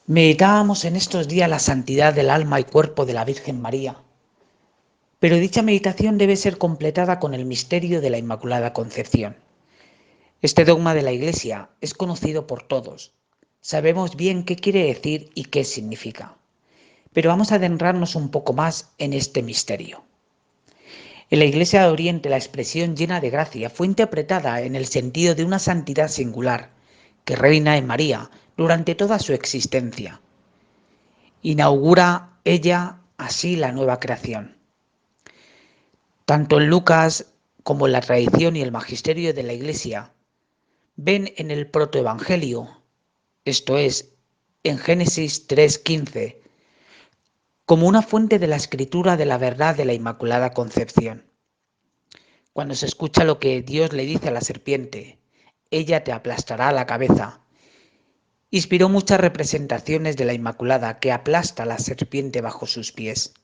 Meditábamos en estos días la santidad del alma y cuerpo de la Virgen María, pero dicha meditación debe ser completada con el misterio de la Inmaculada Concepción. Este dogma de la Iglesia es conocido por todos. Sabemos bien qué quiere decir y qué significa, pero vamos a adentrarnos un poco más en este misterio. En la Iglesia de Oriente la expresión llena de gracia fue interpretada en el sentido de una santidad singular que reina en María durante toda su existencia. Inaugura ella así la nueva creación. Tanto en Lucas como en la tradición y el magisterio de la Iglesia ven en el protoevangelio, esto es, en Génesis 3:15, como una fuente de la escritura de la verdad de la Inmaculada Concepción. Cuando se escucha lo que Dios le dice a la serpiente, ella te aplastará la cabeza, inspiró muchas representaciones de la Inmaculada que aplasta a la serpiente bajo sus pies.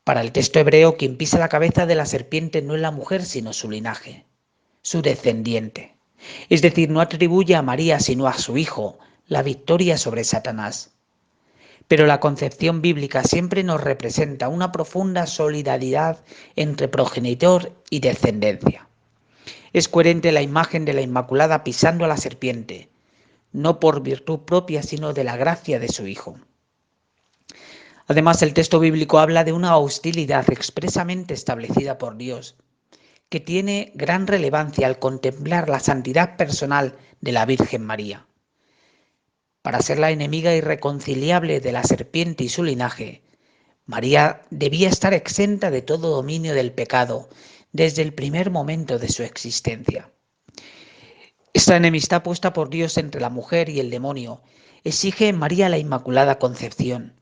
Para el texto hebreo, quien pisa la cabeza de la serpiente no es la mujer, sino su linaje, su descendiente. Es decir, no atribuye a María, sino a su hijo, la victoria sobre Satanás. Pero la concepción bíblica siempre nos representa una profunda solidaridad entre progenitor y descendencia. Es coherente la imagen de la Inmaculada pisando a la serpiente, no por virtud propia, sino de la gracia de su hijo. Además, el texto bíblico habla de una hostilidad expresamente establecida por Dios, que tiene gran relevancia al contemplar la santidad personal de la Virgen María. Para ser la enemiga irreconciliable de la serpiente y su linaje, María debía estar exenta de todo dominio del pecado desde el primer momento de su existencia. Esta enemistad puesta por Dios entre la mujer y el demonio exige en María la Inmaculada Concepción,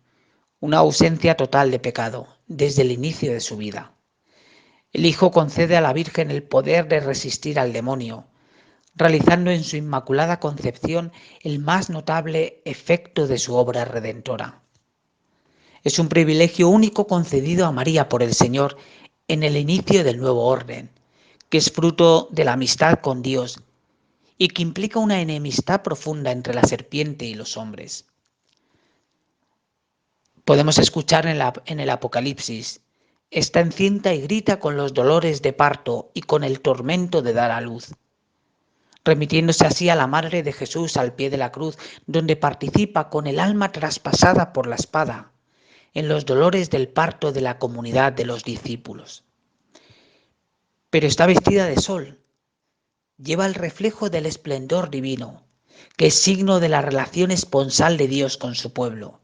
una ausencia total de pecado desde el inicio de su vida. El Hijo concede a la Virgen el poder de resistir al demonio, realizando en su Inmaculada Concepción el más notable efecto de su obra redentora. Es un privilegio único concedido a María por el Señor en el inicio del nuevo orden, que es fruto de la amistad con Dios y que implica una enemistad profunda entre la serpiente y los hombres. Podemos escuchar en el Apocalipsis: está encinta y grita con los dolores de parto y con el tormento de dar a luz, remitiéndose así a la Madre de Jesús al pie de la cruz, donde participa con el alma traspasada por la espada, en los dolores del parto de la comunidad de los discípulos. Pero está vestida de sol, lleva el reflejo del esplendor divino, que es signo de la relación esponsal de Dios con su pueblo.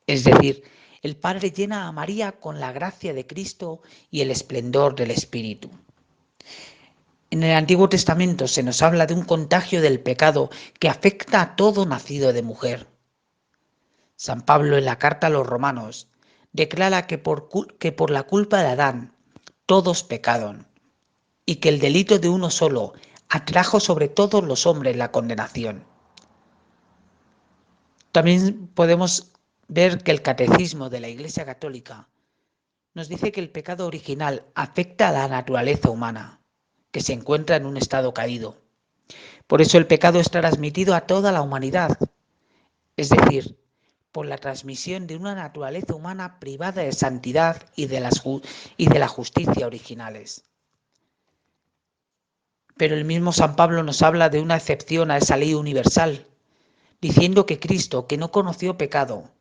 Es decir, el Padre llena a María con la gracia de Cristo y el esplendor del Espíritu. En el Antiguo Testamento se nos habla de un contagio del pecado que afecta a todo nacido de mujer. San Pablo, en la carta a los Romanos, declara que por la culpa de Adán todos pecaron y que el delito de uno solo atrajo sobre todos los hombres la condenación. También podemos ver que el Catecismo de la Iglesia Católica nos dice que el pecado original afecta a la naturaleza humana, que se encuentra en un estado caído. Por eso el pecado es transmitido a toda la humanidad, es decir, por la transmisión de una naturaleza humana privada de santidad y de la justicia originales. Pero el mismo San Pablo nos habla de una excepción a esa ley universal, diciendo que Cristo, que no conoció pecado,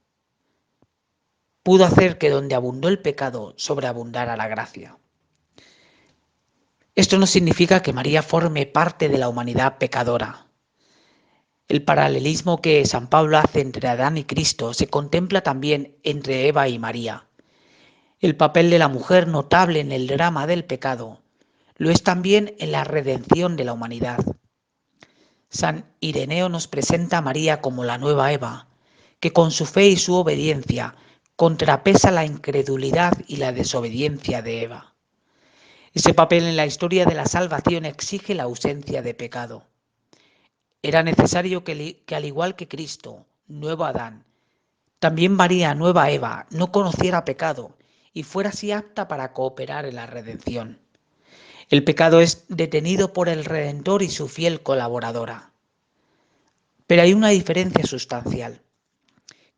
pudo hacer que donde abundó el pecado sobreabundara la gracia. Esto no significa que María forme parte de la humanidad pecadora. El paralelismo que San Pablo hace entre Adán y Cristo se contempla también entre Eva y María. El papel de la mujer, notable en el drama del pecado, lo es también en la redención de la humanidad. San Ireneo nos presenta a María como la nueva Eva, que con su fe y su obediencia contrapesa la incredulidad y la desobediencia de Eva. Ese papel en la historia de la salvación exige la ausencia de pecado. Era necesario que al igual que Cristo, nuevo Adán, también María, nueva Eva, no conociera pecado y fuera así apta para cooperar en la redención. El pecado es detenido por el Redentor y su fiel colaboradora. Pero hay una diferencia sustancial.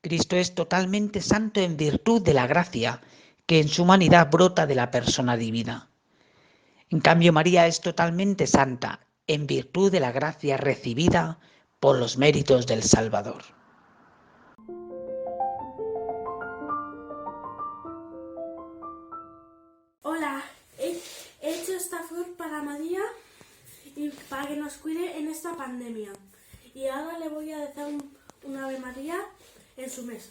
Cristo es totalmente santo en virtud de la gracia que en su humanidad brota de la persona divina. En cambio, María es totalmente santa en virtud de la gracia recibida por los méritos del Salvador. Hola, he hecho esta flor para María y para que nos cuide en esta pandemia. Y ahora le voy a decir un Ave María en su mes.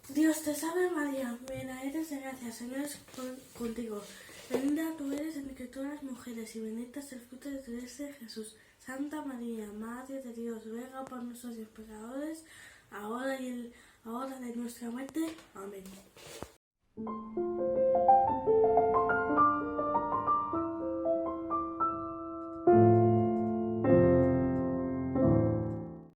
Dios te salve María, llena eres de gracia, Señor es contigo. Bendita tú eres entre todas las mujeres y bendito es el fruto de tu vientre Jesús. Santa María, Madre de Dios, ruega por nosotros los pecadores, ahora y en la hora de nuestra muerte. Amén.